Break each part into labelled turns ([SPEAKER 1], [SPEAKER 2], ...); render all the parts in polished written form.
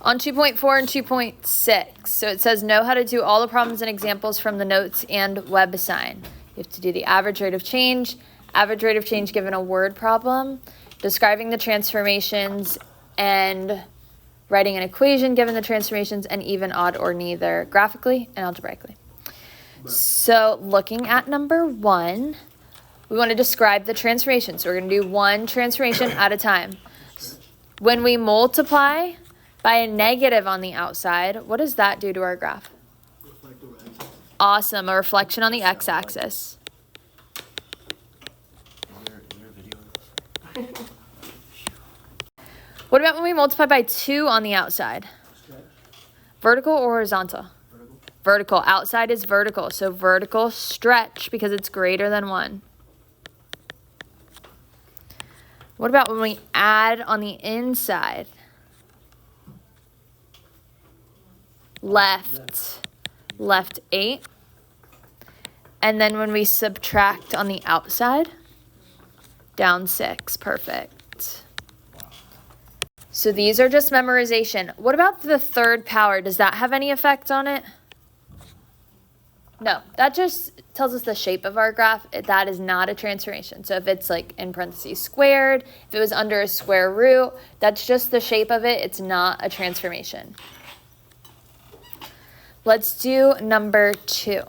[SPEAKER 1] On 2.4 and 2.6, so it says know how to do all the problems and examples from the notes and WebAssign. You have to do the average rate of change given a word problem, describing the transformations, and writing an equation given the transformations, and even, odd, or neither, graphically and algebraically. So looking at number 1, we want to describe the transformation. So we're going to do one transformation at a time. When we multiply by a negative on the outside, what does that do to our graph? Awesome, a reflection on the x-axis. What about when we multiply by 2 on the outside? Vertical or horizontal? Vertical. Outside is vertical, so vertical stretch because it's greater than 1. What about when we add on the inside? Left 8. And then when we subtract on the outside, down 6. Perfect. So these are just memorization. What about the third power? Does that have any effect on it? No, that just tells us the shape of our graph. That is not a transformation. So if it's like in parentheses squared, if it was under a square root, that's just the shape of it. It's not a transformation. Let's do number 2.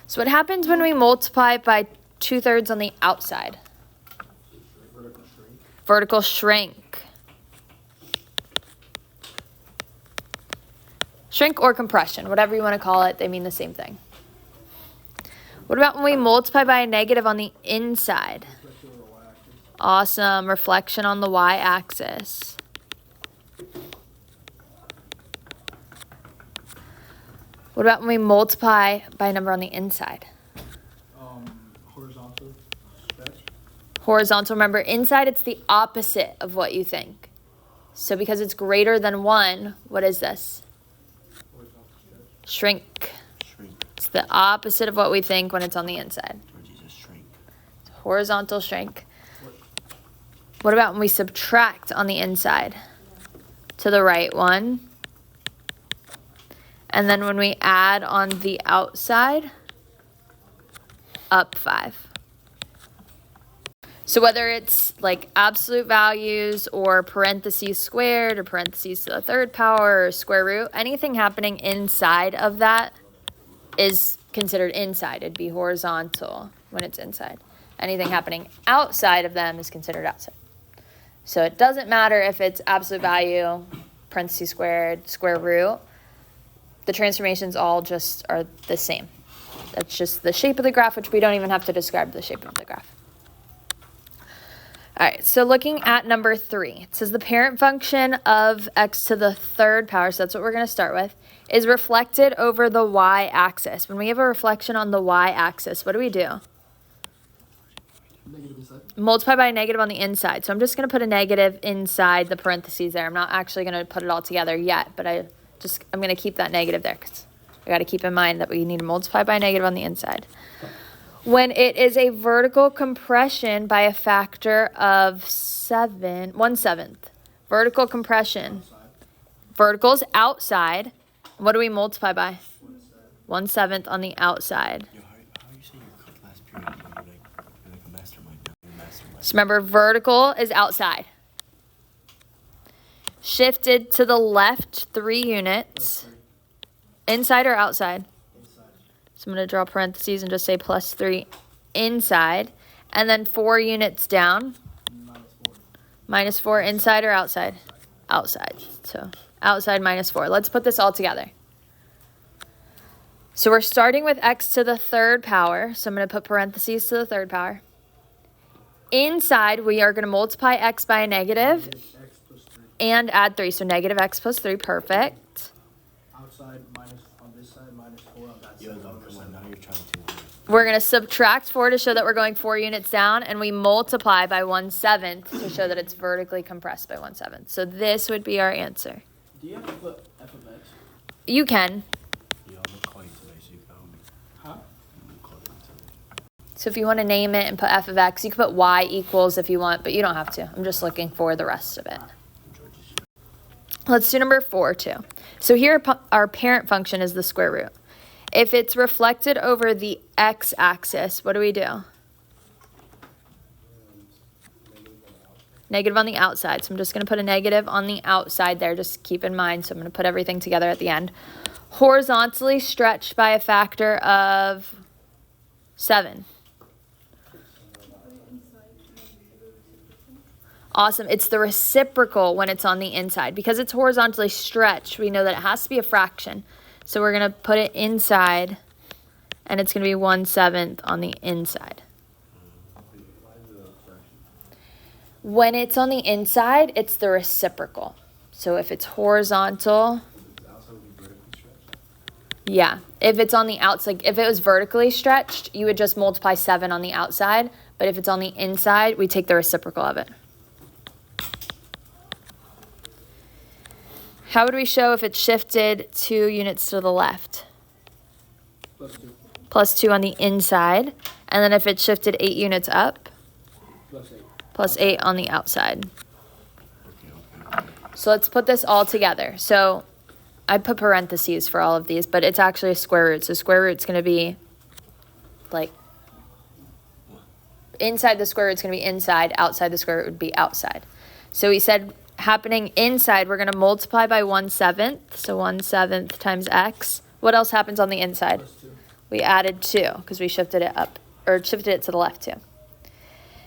[SPEAKER 1] So what happens when we multiply by 2/3 on the outside? Vertical shrink. Shrink or compression, whatever you want to call it, they mean the same thing. What about when we multiply by a negative on the inside? Awesome, reflection on the y-axis. What about when we multiply by a number on the inside?
[SPEAKER 2] Horizontal stretch.
[SPEAKER 1] Horizontal, remember, inside it's the opposite of what you think. So because it's greater than 1, what is this? Shrink. It's the opposite of what we think when it's on the inside. It's horizontal shrink. What about when we subtract on the inside? To the right 1. And then when we add on the outside, up 5. So whether it's like absolute values or parentheses squared or parentheses to the third power or square root, anything happening inside of that is considered inside. It'd be horizontal when it's inside. Anything happening outside of them is considered outside. So it doesn't matter if it's absolute value, parentheses squared, square root. The transformations all just are the same. That's just the shape of the graph, which we don't even have to describe the shape of the graph. All right, so looking at number 3, it says the parent function of x to the third power, so that's what we're going to start with, is reflected over the y-axis. When we have a reflection on the y-axis, what do we do?
[SPEAKER 2] Negative inside.
[SPEAKER 1] Multiply by a negative on the inside. So I'm just going to put a negative inside the parentheses there. I'm not actually going to put it all together yet, but I'm going to keep that negative there because I got to keep in mind that we need to multiply by a negative on the inside. When it is a vertical compression by a factor of 1/7. Vertical compression. Vertical's outside. What do we multiply by? 1/7 on the outside.
[SPEAKER 3] How you say your cook last period? You're like a mastermind.
[SPEAKER 1] So remember, vertical is outside. Shifted to the left 3 units. Inside or outside? So I'm going to draw parentheses and just say +3 inside. And then 4 units down. -4 inside or outside? Outside. So outside -4. Let's put this all together. So we're starting with x to the third power. So I'm going to put parentheses to the third power. Inside, we are going to multiply x by a negative and add 3. So negative x plus 3. Perfect.
[SPEAKER 2] Outside minus on this side, -4 on that side.
[SPEAKER 3] Yo, come on, now you're trying to.
[SPEAKER 1] We're going to subtract 4 to show that we're going 4 units down, and we multiply by 1/7 to show that it's vertically compressed by 1/7. So this would be our answer.
[SPEAKER 2] Do you have to put f of x?
[SPEAKER 1] You can.
[SPEAKER 3] Yeah, I'm gonna call you today, so you can.
[SPEAKER 2] Huh?
[SPEAKER 3] I'm gonna call you today.
[SPEAKER 1] So if you want to name it and put f of x, you can put y equals if you want, but you don't have to. I'm just looking for the rest of it. Let's do number 4 too. So here our parent function is the square root. If it's reflected over the x-axis, what do we do? Negative on the outside. So I'm just going to put a negative on the outside there. Just keep in mind. So I'm going to put everything together at the end. Horizontally stretched by a factor of 7. Awesome. It's the reciprocal when it's on the inside. Because it's horizontally stretched, we know that it has to be a fraction. So we're going to put it inside, and it's going to be 1/7 on the inside. When it's on the inside, it's the reciprocal. So if it's horizontal, yeah. If it's on the outside, if it was vertically stretched, you would just multiply 7 on the outside. But if it's on the inside, we take the reciprocal of it. How would we show if it's shifted 2 units to the left?
[SPEAKER 2] +2.
[SPEAKER 1] Plus 2 on the inside. And then if it's shifted 8 units up?
[SPEAKER 2] +8.
[SPEAKER 1] Plus 8 on the outside. So let's put this all together. So I put parentheses for all of these, but it's actually a square root. So square root's going to be like inside the square root's going to be inside, outside the square root would be outside. So we said happening inside, we're going to multiply by 1/7. So 1/7 times x. What else happens on the inside?
[SPEAKER 2] +2.
[SPEAKER 1] We added 2 because we shifted it up, or shifted it to the left too.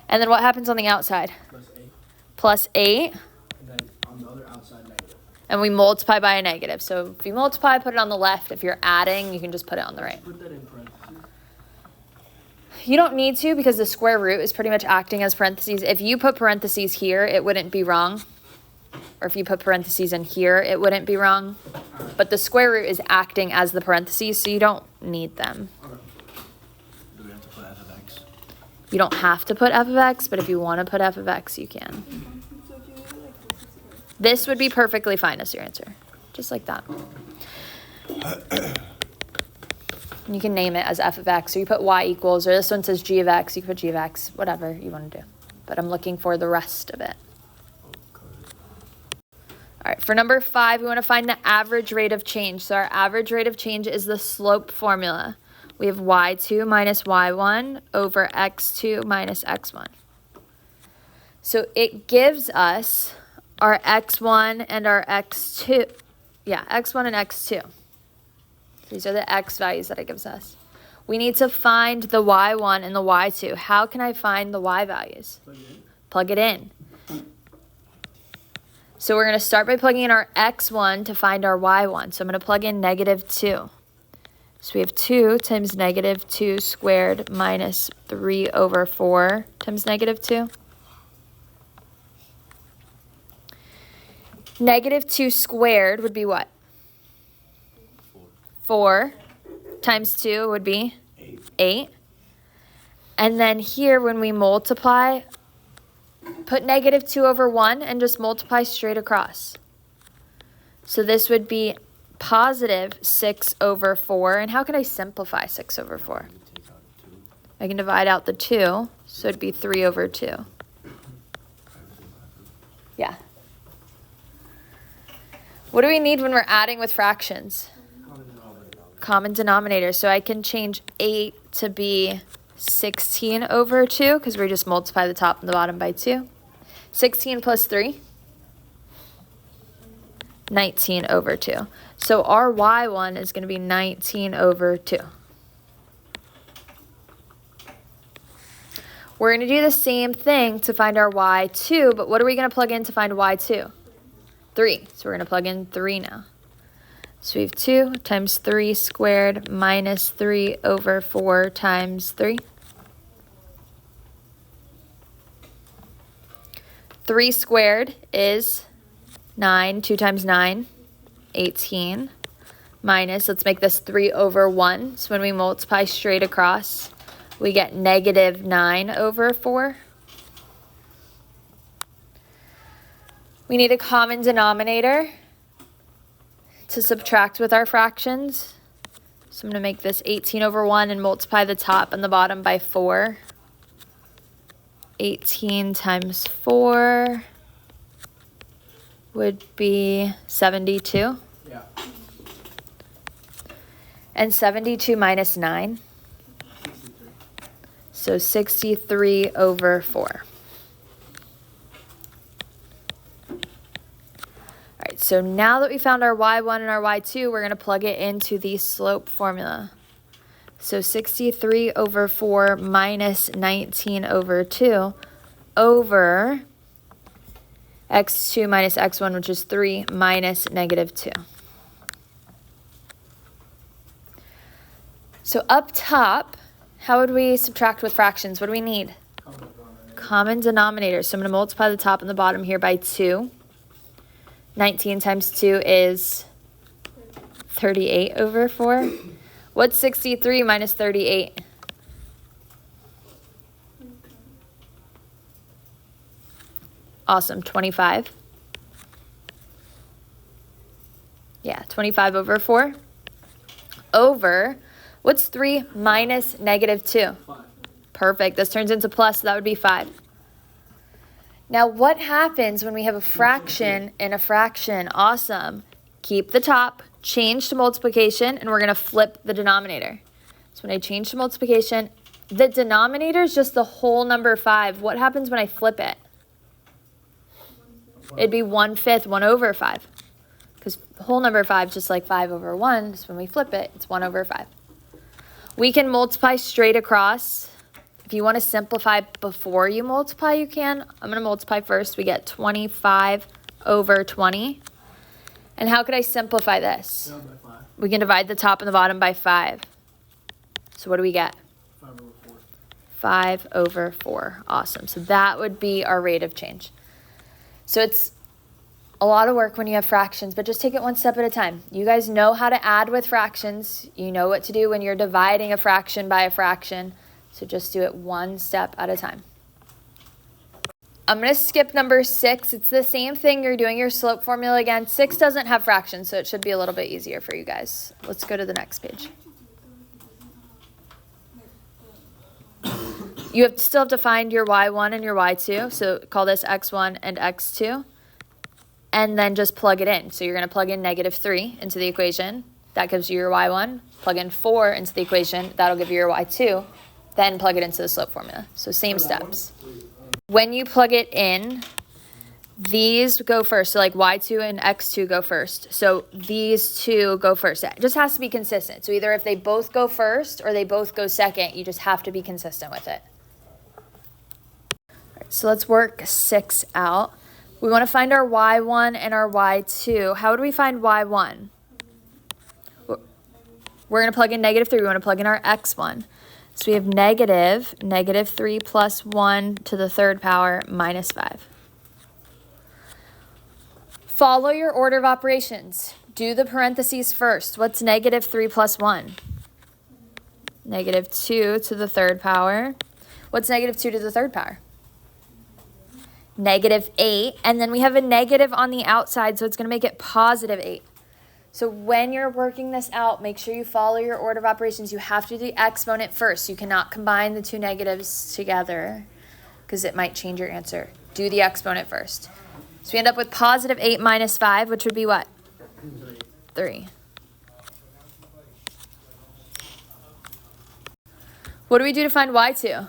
[SPEAKER 1] And then what happens on the outside?
[SPEAKER 2] +8.
[SPEAKER 1] Plus 8.
[SPEAKER 2] And then on the other outside, negative.
[SPEAKER 1] And we multiply by a negative. So if you multiply, put it on the left. If you're adding, you can just put it on the right.
[SPEAKER 2] Put that in parentheses.
[SPEAKER 1] You don't need to because the square root is pretty much acting as parentheses. If you put parentheses here, it wouldn't be wrong. Or if you put parentheses in here, it wouldn't be wrong. But the square root is acting as the parentheses, so you don't need them.
[SPEAKER 2] Okay.
[SPEAKER 3] Do we have to put f of x?
[SPEAKER 1] You don't have to put f of x, but if you want to put f of x, you can. This would be perfectly fine as your answer. Just like that. You can name it as f of x, or you put y equals, or this one says g of x, you can put g of x, whatever you want to do. But I'm looking for the rest of it. All right, for number 5, we want to find the average rate of change. So our average rate of change is the slope formula. We have y2 minus y1 over x2 minus x1. So it gives us our x1 and our x2. Yeah, x1 and x2. These are the x values that it gives us. We need to find the y1 and the y2. How can I find the y values? Plug it in. So we're going to start by plugging in our x1 to find our y1. So I'm going to plug in -2. So we have 2 times -2 squared minus 3 over 4 times -2. -2 squared would be what? 4 times 2 would be 8. And then here when we multiply, put -2 over 1 and just multiply straight across. So this would be positive 6 over 4. And how can I simplify 6 over 4? I can divide out the 2, so it'd be 3 over 2. Yeah. What do we need when we're adding with fractions? Common denominator. So I can change 8 to be 16 over 2, because we just multiply the top and the bottom by 2. 16 plus 3? 19 over 2. So our y1 is going to be 19 over 2. We're going to do the same thing to find our y2, but what are we going to plug in to find y2? 3. So we're going to plug in 3 now. So we have 2 times 3 squared minus 3 over 4 times 3. 3 squared is 9. 2 times 9, 18. Minus, let's make this 3 over 1. So when we multiply straight across, we get -9 over 4. We need a common denominator to subtract with our fractions. So I'm going to make this 18 over 1 and multiply the top and the bottom by 4. 18 times 4 would be 72.
[SPEAKER 2] Yeah.
[SPEAKER 1] And 72 minus 9.
[SPEAKER 2] 63.
[SPEAKER 1] So 63 over 4. All right, so now that we found our y1 and our y2, we're going to plug it into the slope formula. So 63 over 4 minus 19 over 2 over x2 minus x1, which is 3, minus negative 2. So up top, how would we subtract with fractions? What do we need? Common denominator. So I'm going to multiply the top and the bottom here by 2. 19 times 2 is 38 over 4. What's 63 minus 38? Awesome, 25. Yeah, 25 over 4. Over, what's 3 minus negative 2?
[SPEAKER 2] 5.
[SPEAKER 1] Perfect, this turns into plus, so that would be 5. Now, what happens when we have a fraction in a fraction? Awesome. Keep the top, change to multiplication, and we're going to flip the denominator. So when I change to multiplication, the denominator is just the whole number 5. What happens when I flip it? It'd be 1/5, 1 over 5. Because whole number 5, just like 5 over 1, so when we flip it, it's 1 over 5. We can multiply straight across. If you want to simplify before you multiply, you can. I'm going to multiply first. We get 25 over 20. And how could I simplify this?
[SPEAKER 2] By 5.
[SPEAKER 1] We can divide the top and the bottom by 5. So what do we get?
[SPEAKER 2] 5 over 4.
[SPEAKER 1] 5 over 4. Awesome. So that would be our rate of change. So it's a lot of work when you have fractions, but just take it one step at a time. You guys know how to add with fractions. You know what to do when you're dividing a fraction by a fraction. So just do it one step at a time. I'm going to skip number 6. It's the same thing. You're doing your slope formula again. 6 doesn't have fractions, so it should be a little bit easier for you guys. Let's go to the next page. You still have to find your y1 and your y2. So call this x1 and x2. And then just plug it in. So you're going to plug in negative 3 into the equation. That gives you your y1. Plug in 4 into the equation. That'll give you your y2. Then plug it into the slope formula. So same steps. When you plug it in, these go first. So like y2 and x2 go first. So these two go first. It just has to be consistent. So either if they both go first or they both go second, you just have to be consistent with it. So let's work 6 out. We want to find our y1 and our y2. How would we find y1? We're going to plug in negative 3. We want to plug in our x1. So we have negative 3 plus 1 to the third power minus 5. Follow your order of operations. Do the parentheses first. What's negative 3 plus 1? Negative 2 to the third power. What's negative 2 to the third power? Negative 8. And then we have a negative on the outside, so it's going to make it positive 8. So when you're working this out, make sure you follow your order of operations. You have to do the exponent first. You cannot combine the two negatives together because it might change your answer. Do the exponent first. So we end up with positive 8 minus 5, which would be what? 3. What do we do to find y2?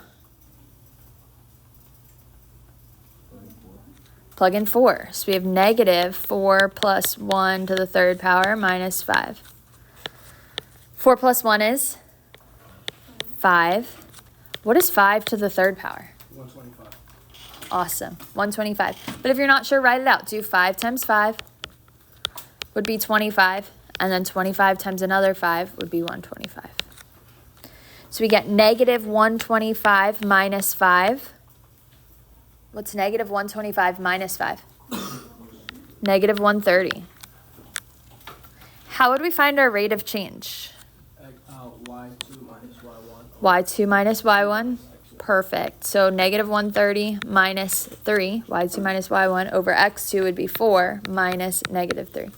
[SPEAKER 1] Plug in 4. So we have negative 4 plus 1 to the third power minus 5. 4 plus 1 is 5. What is 5 to the third power?
[SPEAKER 2] 125.
[SPEAKER 1] Awesome. 125. But if you're not sure, write it out. Do 5 times 5 would be 25. And then 25 times another 5 would be 125. So we get negative 125 minus 5. What's negative 125 minus 5? Negative 130. How would we find our rate of change?
[SPEAKER 2] Y2 minus Y1.
[SPEAKER 1] Y2 minus Y1. Perfect. So negative 130 minus 3. Y2 minus Y1 over X2 would be 4 minus negative 3.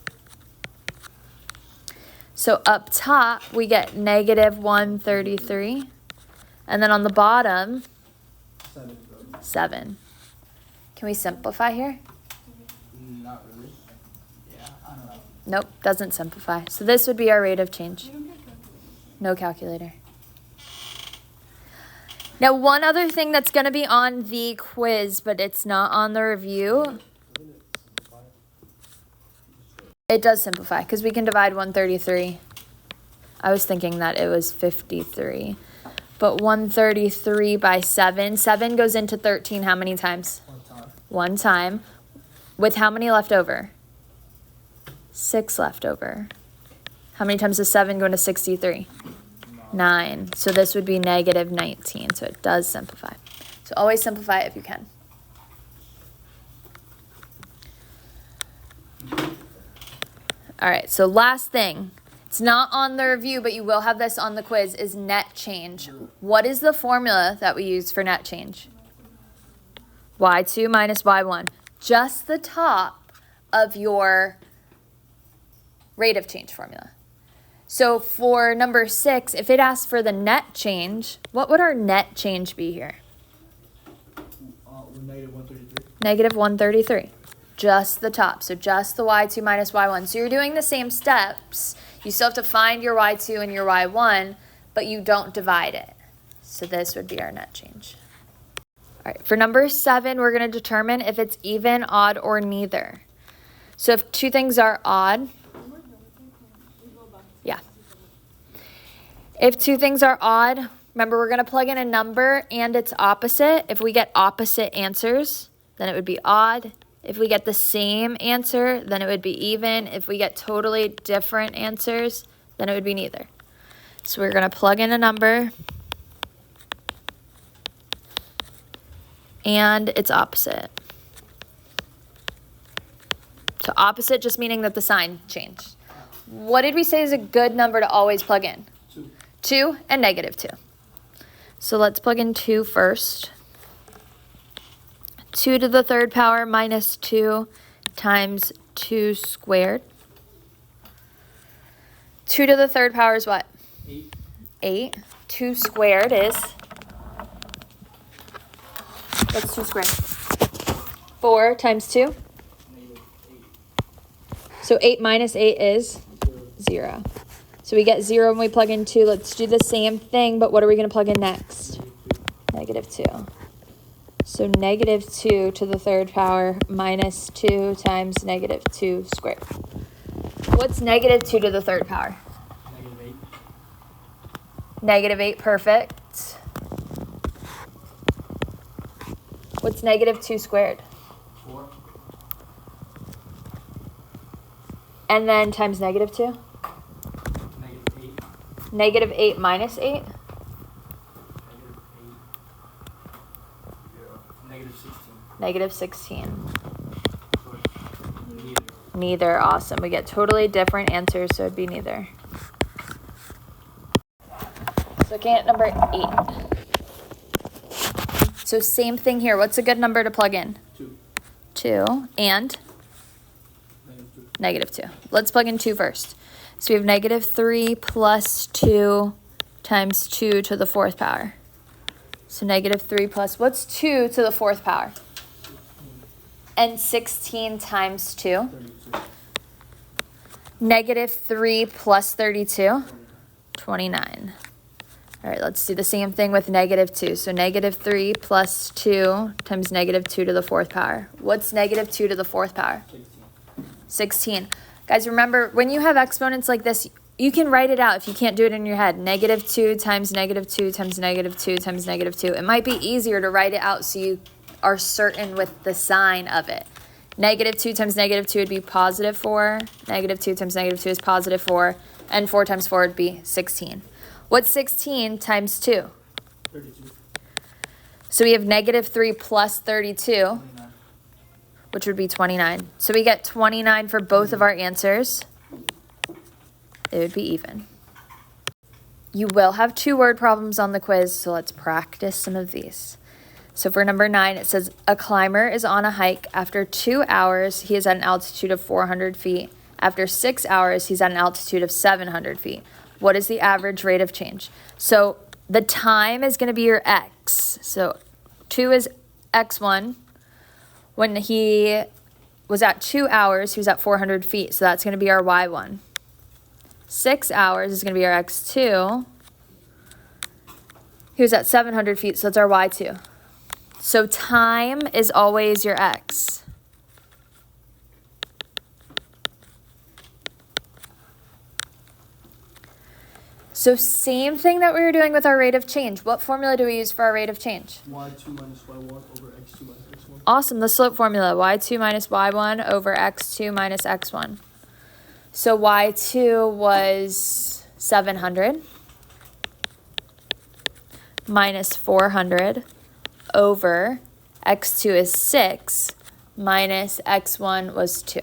[SPEAKER 1] So up top, we get negative 133. And then on the bottom,
[SPEAKER 2] 7.
[SPEAKER 1] 7. Can we simplify here?
[SPEAKER 2] Not really.
[SPEAKER 1] Nope, doesn't simplify. So this would be our rate of change. No calculator. Now, one other thing that's going to be on the quiz, but it's not on the review. It does simplify because we can divide 133. I was thinking that it was 53. But 133 by 7. 7 goes into 13 how many times? One time. With how many left over? 6 left over. How many times does 7 go into 63? 9. So this would be negative 19. So it does simplify. So always simplify it if you can. All right, so last thing. It's not on the review, but you will have this on the quiz, is net change. What is the formula that we use for net change? Y2 minus Y1. Just the top of your rate of change formula. So for number 6, if it asks for the net change, what would our net change be here?
[SPEAKER 2] Negative 133.
[SPEAKER 1] Negative 133. Just the top. So just the Y2 minus Y1. So you're doing the same steps. You still have to find your Y2 and your Y1, but you don't divide it. So this would be our net change. All right, for number 7, we're going to determine if it's even, odd, or neither. So if two things are odd, yeah. If two things are odd, remember we're going to plug in a number and its opposite. If we get opposite answers, then it would be odd. If we get the same answer, then it would be even. If we get totally different answers, then it would be neither. So we're going to plug in a number and its opposite. So opposite just meaning that the sign changed. What did we say is a good number to always plug in?
[SPEAKER 2] 2.
[SPEAKER 1] 2 and negative 2. So let's plug in 2 first. 2 to the third power minus 2 times 2 squared. 2 to the third power is what?
[SPEAKER 2] 8.
[SPEAKER 1] 8. 2 squared is? What's 2 squared? 4 times 2?
[SPEAKER 2] Negative 8.
[SPEAKER 1] So 8 minus 8 is? 0. So we get 0 when we plug in 2. Let's do the same thing, but what are we going to plug in next? Negative 2. So negative 2 to the third power minus 2 times negative 2 squared. What's negative 2 to the third power?
[SPEAKER 2] Negative 8.
[SPEAKER 1] Negative 8, perfect. What's negative 2 squared?
[SPEAKER 2] 4.
[SPEAKER 1] And then times negative 2?
[SPEAKER 2] Negative 8.
[SPEAKER 1] Negative 8 minus 8?
[SPEAKER 2] Negative 8. Yeah.
[SPEAKER 1] Negative
[SPEAKER 2] Negative 16.
[SPEAKER 1] 16.
[SPEAKER 2] So neither.
[SPEAKER 1] Neither, awesome. We get totally different answers, so it'd be neither. So looking at number 8. So same thing here. What's a good number to plug in?
[SPEAKER 2] 2.
[SPEAKER 1] 2 and
[SPEAKER 2] Negative 2.
[SPEAKER 1] negative 2. Let's plug in 2 first. So we have negative 3 plus 2 times 2 to the 4th power. So negative 3 plus, what's 2 to the 4th power? And 16 times 2.
[SPEAKER 2] 32.
[SPEAKER 1] Negative 3 plus 32. 29. All right, let's do the same thing with negative 2. So negative 3 plus 2 times negative 2 to the 4th power. What's negative 2 to the 4th power? 16. Guys, remember, when you have exponents like this, you can write it out if you can't do it in your head. Negative 2 times negative 2 times negative 2 times negative 2. It might be easier to write it out so you are certain with the sign of it. Negative 2 times negative 2 would be positive 4. Negative 2 times negative 2 is positive 4. And 4 times 4 would be 16. What's 16 times 2?
[SPEAKER 2] 32.
[SPEAKER 1] So we have negative 3 plus 32,
[SPEAKER 2] 29.
[SPEAKER 1] which would be 29. So we get 29 for both of our answers. They would be even. You will have 2 word problems on the quiz, so let's practice some of these. So for number 9, it says, a climber is on a hike. After 2 hours, he is at an altitude of 400 feet. After 6 hours, he's at an altitude of 700 feet. What is the average rate of change? So the time is going to be your x. So 2 is x1. When he was at 2 hours, he was at 400 feet. So that's going to be our y1. 6 hours is going to be our x2. He was at 700 feet, so that's our y2. So time is always your x. So same thing that we were doing with our rate of change. What formula do we use for our rate of change?
[SPEAKER 2] y2 minus y1 over x2 minus x1.
[SPEAKER 1] Awesome, the slope formula, y2 minus y1 over x2 minus x1. So y2 was 700 minus 400 over x2 is 6 minus x1 was 2.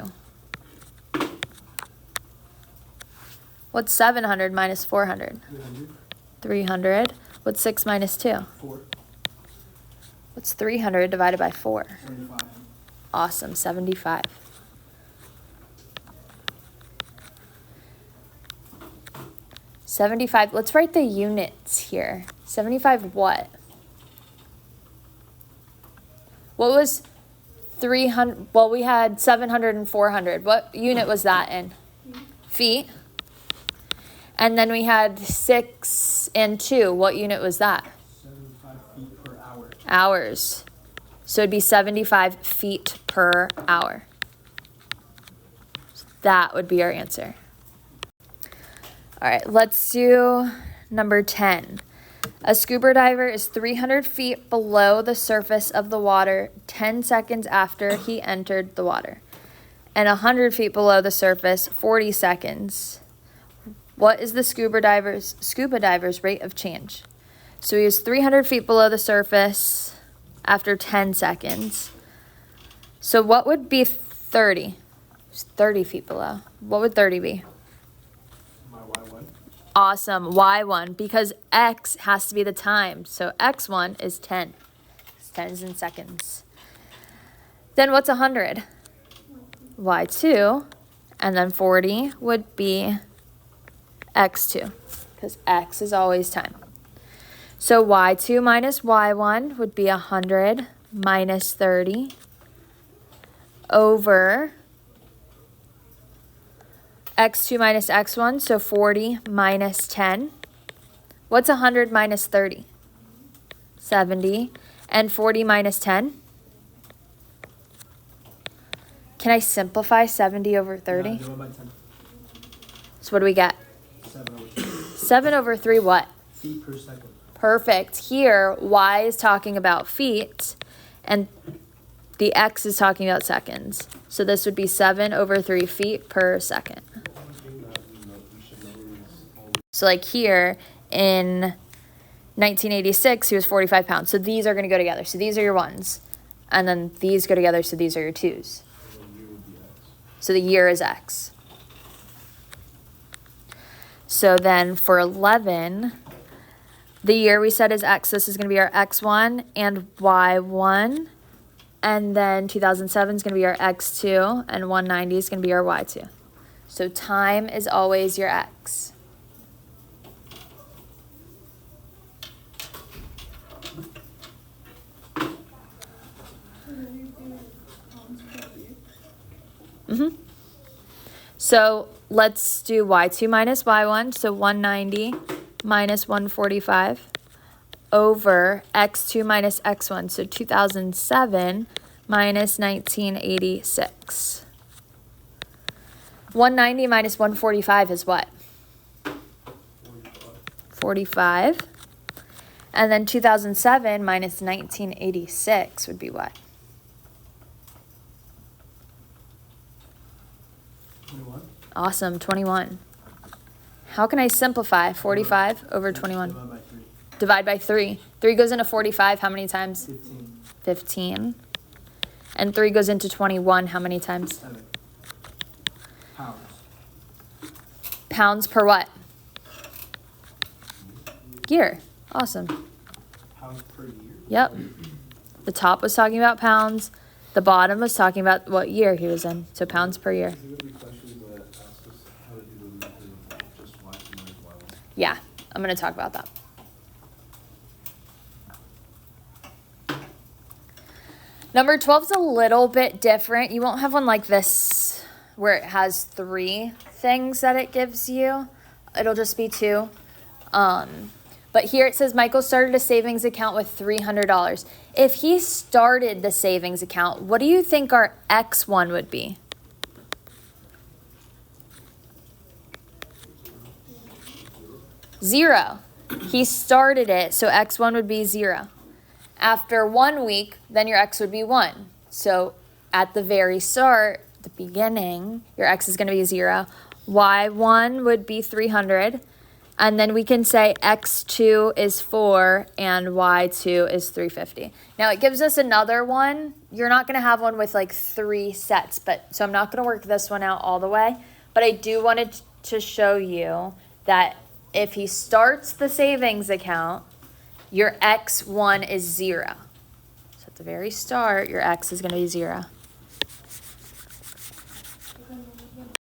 [SPEAKER 1] What's 700 minus 400?
[SPEAKER 2] 300.
[SPEAKER 1] 300. What's 6 minus 2?
[SPEAKER 2] 4.
[SPEAKER 1] What's 300 divided by 4?
[SPEAKER 2] 75.
[SPEAKER 1] Awesome, 75. Let's write the units here. 75 what? What was 300? Well, we had 700 and 400. What unit was that in? Feet. And then we had 6 and 2. What unit was that?
[SPEAKER 2] 75 feet per hour.
[SPEAKER 1] Hours. So it'd be 75 feet per hour. So that would be our answer. All right, let's do number 10. A scuba diver is 300 feet below the surface of the water 10 seconds after he entered the water, and 100 feet below the surface 40 seconds. What is the scuba diver's rate of change? So he was 300 feet below the surface after 10 seconds. So what would be 30? He's 30 feet below. What would 30 be?
[SPEAKER 2] My y1.
[SPEAKER 1] Awesome, y1, because x has to be the time. So x1 is 10. It's 10 is in seconds. Then what's 100? y2. And then 40 would be x2, because x is always time. So y2 minus y1 would be 100 minus 30 over x2 minus x1, so 40 minus 10. What's 100 minus 30? 70. And 40 minus 10? Can I simplify 70 over 30?
[SPEAKER 2] Yeah, divide by 10.
[SPEAKER 1] So what do we get?
[SPEAKER 2] 7 over 3.
[SPEAKER 1] 7 over 3 what?
[SPEAKER 2] Feet per second.
[SPEAKER 1] Perfect. Here, y is talking about feet, and the x is talking about seconds. So this would be 7 over 3 feet per second. So like here in 1986, he was 45 pounds. So these are going to go together. So these are your ones. And then these go together, so these are your twos. So the year is x. So then for 11, the year we said is x. This is going to be our x1 and y1. And then 2007 is going to be our x2. And 190 is going to be our y2. So time is always your x. So let's do y2 minus y1. So 190 minus 145 over x2 minus x1. So 2007 minus 1986. 190 minus 145 is what? 45. And then 2007 minus 1986 would be what?
[SPEAKER 2] 21.
[SPEAKER 1] Awesome, 21. How can I simplify 45 over 21?
[SPEAKER 2] Divide by 3.
[SPEAKER 1] Divide by 3. 3 goes into 45 how many times?
[SPEAKER 2] 15.
[SPEAKER 1] 15. And 3 goes into 21 how many times?
[SPEAKER 2] 7. Pounds.
[SPEAKER 1] Pounds per what? Year. Awesome.
[SPEAKER 2] Pounds per year.
[SPEAKER 1] Yep. The top was talking about pounds. The bottom was talking about what year he was in. So pounds per year.
[SPEAKER 3] Is there gonna be questions that ask us how to do the method of just y2 minus y1?
[SPEAKER 1] Yeah, I'm going to talk about that. Number 12 is a little bit different. You won't have one like this where it has 3 things that it gives you. It'll just be 2. But here it says Michael started a savings account with $300. If he started the savings account, what do you think our X1 would be? 0. He started it, so X1 would be 0. After 1 week, then your X would be 1. So at the very start, the beginning, your X is going to be 0. Y1 would be 300. And then we can say X2 is 4 and Y2 is 350. Now it gives us another one. You're not going to have one with like 3 sets, so I'm not going to work this one out all the way. But I do wanted to show you that if he starts the savings account, your X1 is 0. So at the very start, your X is going to be 0.